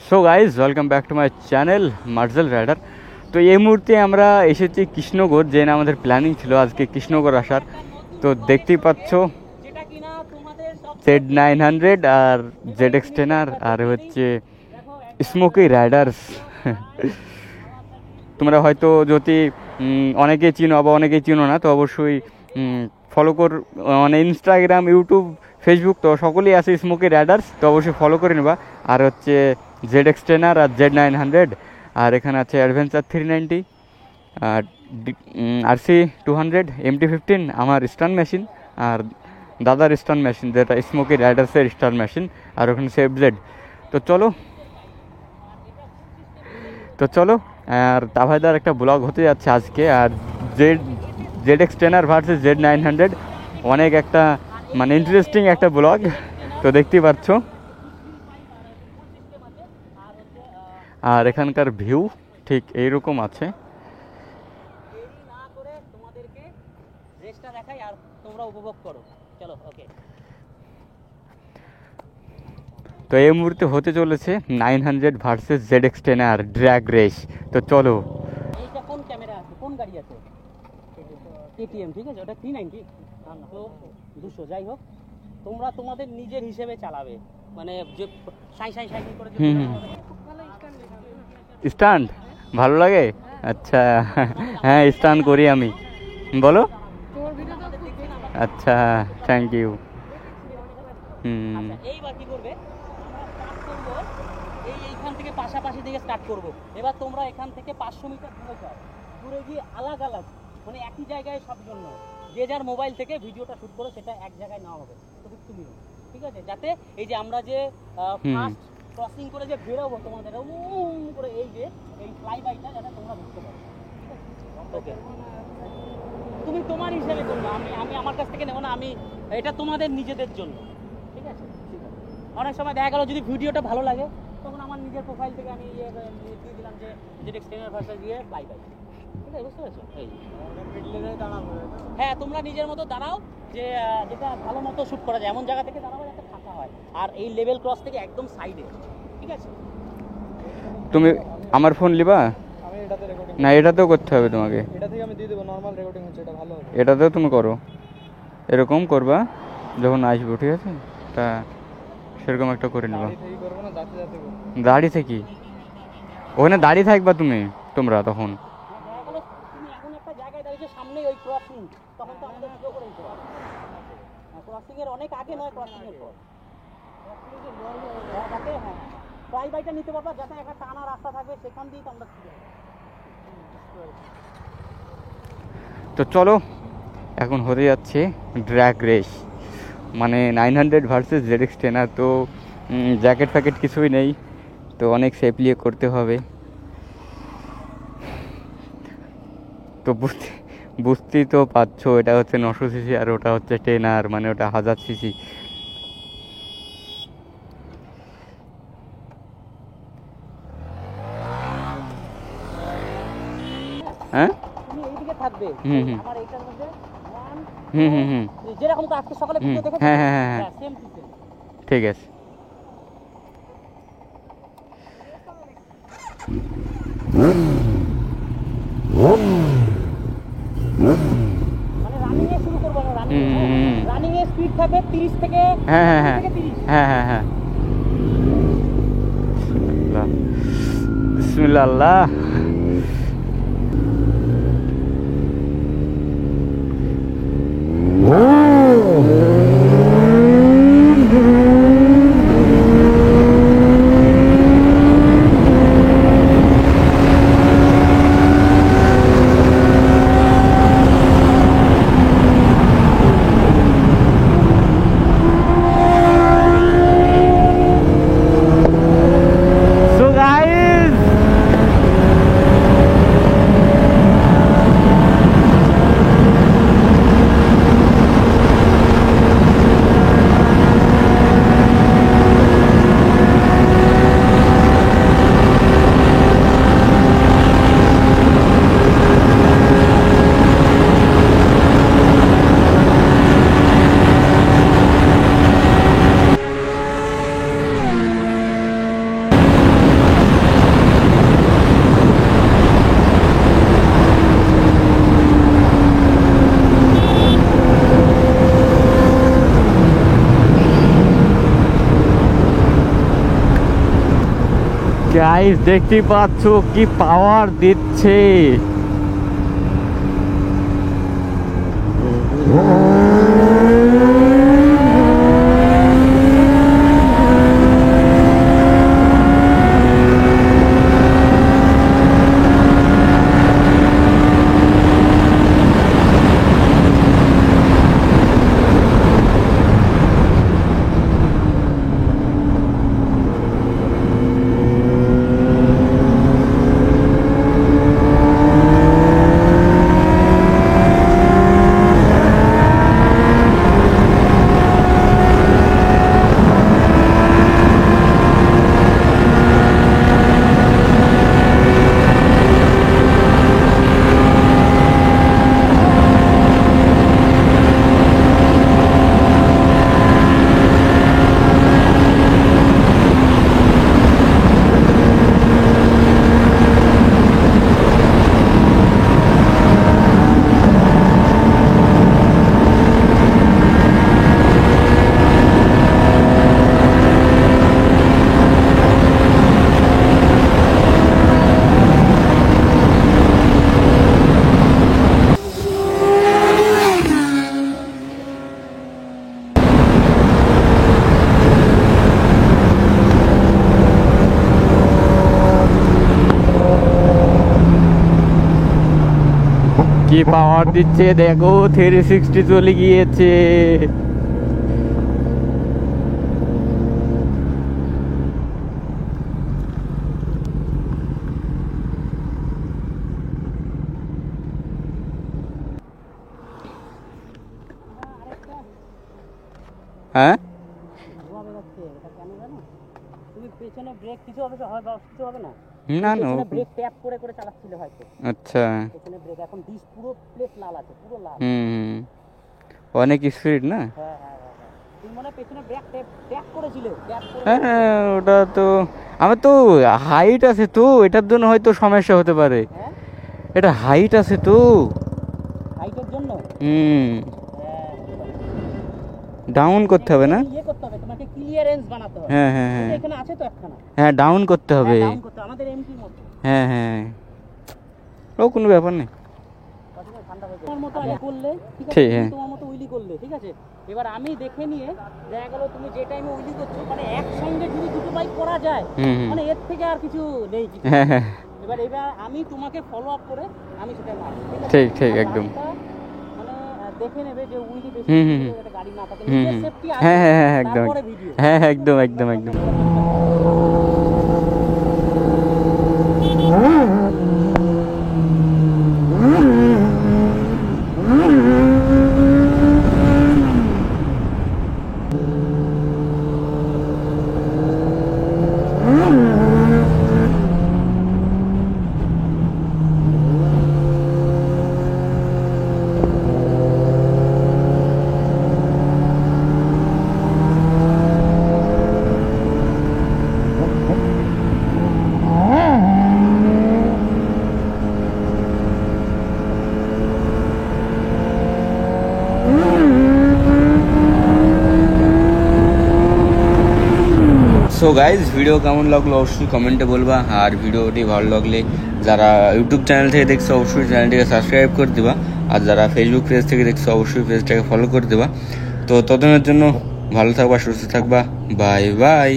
So guys welcome back to my channel মার্জেল rider. তো এই মুহূর্তে আমরা এসেছি কৃষ্ণগড়, যে না আমাদের প্ল্যানিং ছিল আজকে কৃষ্ণগড় আসার। তো দেখতেই পাচ্ছ Z900 আর ZX10 আর হচ্ছে স্মোকি রাইডার্স। তোমরা হয়তো যদি অনেকেই চিনো বা অনেকেই চিনো না, তো অবশ্যই ফলো কর, মানে ইনস্টাগ্রাম, ইউটিউব, ফেসবুক তো সকলেই আছে স্মোকি রাইডার্স, তো অবশ্যই ফলো করে নেবা। আর হচ্ছে ZX10 আর Z900, আর এখানে আছে অ্যাডভেঞ্চার 390 আর RC200 MT15 আমার স্টান মেশিন, আর দাদার স্টান মেশিন যেটা স্মোকি রাইডার্সের স্টান মেশিন, আর ওখানে সেফজেড। তো চলো আর তাভাইদার একটা ব্লগ হতে যাচ্ছে আজকে। আর ZX10 ভার্সেস Z900 অনেক একটা মানে ইন্টারেস্টিং একটা ব্লগ, তো দেখতেই পাচ্ছ। আর এখানকার ভিউ ঠিক এইরকম আছে। তো এই মুহূর্তে হতে চলেছে 900 ভার্সেস ZX10 ড্র্যাগ রেস। তো চলো। এইটা কোন ক্যামেরা আছে, কোন গাড়ি আছে? KTM, ঠিক আছে, ওটা 390 তো 200, যাই হোক তোমরা তোমাদের নিজের হিসেবে চালাবে, মানে যে সাই করে যে স্টান্ট ভালো লাগে। আচ্ছা, হ্যাঁ স্টান্ট করি আমি, বলো। আচ্ছা, থ্যাংক ইউ। এইবার কি করবে, এইখান থেকে পাশাপাশি দিকে স্টার্ট করব। এবার তোমরা এখান থেকে 500 মিটার দূরে গিয়ে আলাদা মানে একই জায়গায় সব জন্য যে যার মোবাইল থেকে ভিডিওটা শুট করে সেটা এক জায়গায় নেওয়া হবে। তো তুমি ঠিক আছে, যাতে এই যে আমরা যে ফার্স্ট ক্রসিং করে যে বেরোবো তোমাদের করে এই যে এই ফ্লাই বাইটা যাতে তোমরা বুঝতে পারো, ঠিক আছে? ওকে, তুমি তোমার হিসেবে করবে, আমি আমার কাছ থেকে নেবো না, আমি এটা তোমাদের নিজেদের জন্য, ঠিক আছে? অনেক সময় দেখা গেল যদি ভিডিওটা ভালো লাগে তখন আমার নিজের প্রোফাইল থেকে আমি দিয়ে দিলাম যে ZX10 ভার্সেস দিয়ে ফ্লাই বাই, ঠিক আছে? বুঝতে পেরেছো? হ্যাঁ, তোমরা নিজের মতো দাঁড়াও, যে যেটা ভালো মতো শ্যুট করা যায় এমন জায়গা থেকে দাঁড়াবো যাতে ফাঁকা হয়, আর এই লেভেল ক্রস থেকে একদম সাইডে, ঠিক আছে? তুমি আমার ফোন লিবা না? এটাতেও করতে হবে তোমাকে। এটা থেকে আমি দিয়ে দেবো, নরমাল রেকর্ডিং হচ্ছে, এটা ভালো হবে। এটাতেও তুমি করো, এরকম করবা যখন আসবো, ঠিক আছে? তা সেরকম একটা করে নেবা। দাঁড়িয়ে থেকে ওখানে দাঁড়িয়ে থাকবা তোমরা তখন। তুমি এখন একটা জায়গায় দাঁড়িয়ে সামনে ওই ক্রসিং, তখন তো আমাদের ভিডিও করে দিতে হবে। ক্রসিং এর অনেক আগে নয়, ক্রসিং এর পর যাতে হ্যাঁ ফ্লাই বাইটা নিতে পারবা, যাতে একটা টানা রাস্তা থাকবে সেখান দিয়েই তো আমরা। তো চলো এখন হতে যাচ্ছে ড্র্যাগ রেস, মানে 900 ভার্সেস ZX10। তো জ্যাকেট ফ্যাকেট কিছুই নেই, তো অনেক সেফলি করতে হবে। তো বুঝতেই তো পারছো, এটা হচ্ছে 900 সিসি আর ওটা হচ্ছে 10 মানে ওটা 1000 সিসি। হ্যাঁ, তুমি এইদিকে থাকবে, আমার এইটার মধ্যে যেরকম তো আজকে সকালে ভিডিও দেখেছো, হ্যাঁ সেম টু সেম, ঠিক আছে। মানে রানিং এ শুরু করব না, রানিং এ স্পিড থাকবে 30 থেকে হ্যাঁ বিসমিল্লাহ আল্লাহ। গাইস দেখতে পাচ্ছ কি পাওয়ার দিচ্ছে। কি পাওয়ার দিচ্ছে দেখো, 360 চলে গিয়েছে। হ্যাঁ ধোঁয়া বেরোচ্ছে, এটা কেন জানো? তুমি পেছনে ব্রেক কিছু হবে কিছু হবে না, না না পেছনে ব্রেক ট্যাপ করে করে চালাচ্ছিলে হয়তো। আচ্ছা পেছনে ব্রেক এখন ডিস পুরো প্লেট লাল আছে, পুরো লাল। হুম অনেক স্পিড না। হ্যাঁ হ্যাঁ হ্যাঁ, তুমি মনে হয় পেছনে ব্রেক ট্যাপ করেছিলে, ট্যাপ করে। হ্যাঁ ওটা তো আমার তো হাইট আছে তো, এটার জন্য হয়তো সমস্যা হতে পারে। হ্যাঁ এটা হাইট আছে তো। হাইটের জন্য। হুম হ্যাঁ, ডাউন করতে হবে না। ইয়ে করতে হবে, তোমাকে ক্লিয়ারেন্স বানাতে হবে। হ্যাঁ হ্যাঁ কিন্তু হ্যাঁ এখানে আছে তো একখানা। হ্যাঁ ডাউন করতে হবে। হ্যাঁ, ডাউন করতে হবে, আমাদের এমটির মতো। হ্যাঁ হ্যাঁ ও কোনো ব্যাপার নেই। তোমার মতো আগে করলে ঠিক আছে, ঠিক, তুমি হ্যাঁ। তোমার মতো উইলি করলে ঠিক আছে। এবার আমি দেখে নিয়ে দেখা গেল তুমি যে টাইমে উইলি করছো, মানে একসঙ্গে যদি দুটো বাইক করা যায়, হুম হুম। মানে এর থেকে আর কিছু নেই কিছু। হ্যাঁ হ্যাঁ এবার আমি তোমাকে ফলো আপ করে আমি সেটা মারবো, ঠিক ঠিক আর একদম। বাকিটা মানে দেখে নেবে যে উইলি বেশি হুম, হুম, যাতে গাড়ি না থাকে, হুম নিজের হুম। সেফটি হ্যাঁ আছে, হ্যাঁ হ্যাঁ একদম তারপরে ভিডিও। হ্যাঁ হ্যাঁ একদম একদম একদম। সো গাইজ ভিডিও কেমন লাগলো অবশ্যই কমেন্টে বলবা, আর ভিডিওটি ভালো লাগলে যারা ইউটিউব চ্যানেল থেকে দেখছো অবশ্যই চ্যানেলটিকে সাবস্ক্রাইব করে দেবা, আর যারা ফেসবুক পেজ থেকে দেখছো অবশ্যই পেজটাকে ফলো করে দেবা। তো ততদিনের জন্য ভালো থাকবা, সুস্থ থাকবা, বাই বাই।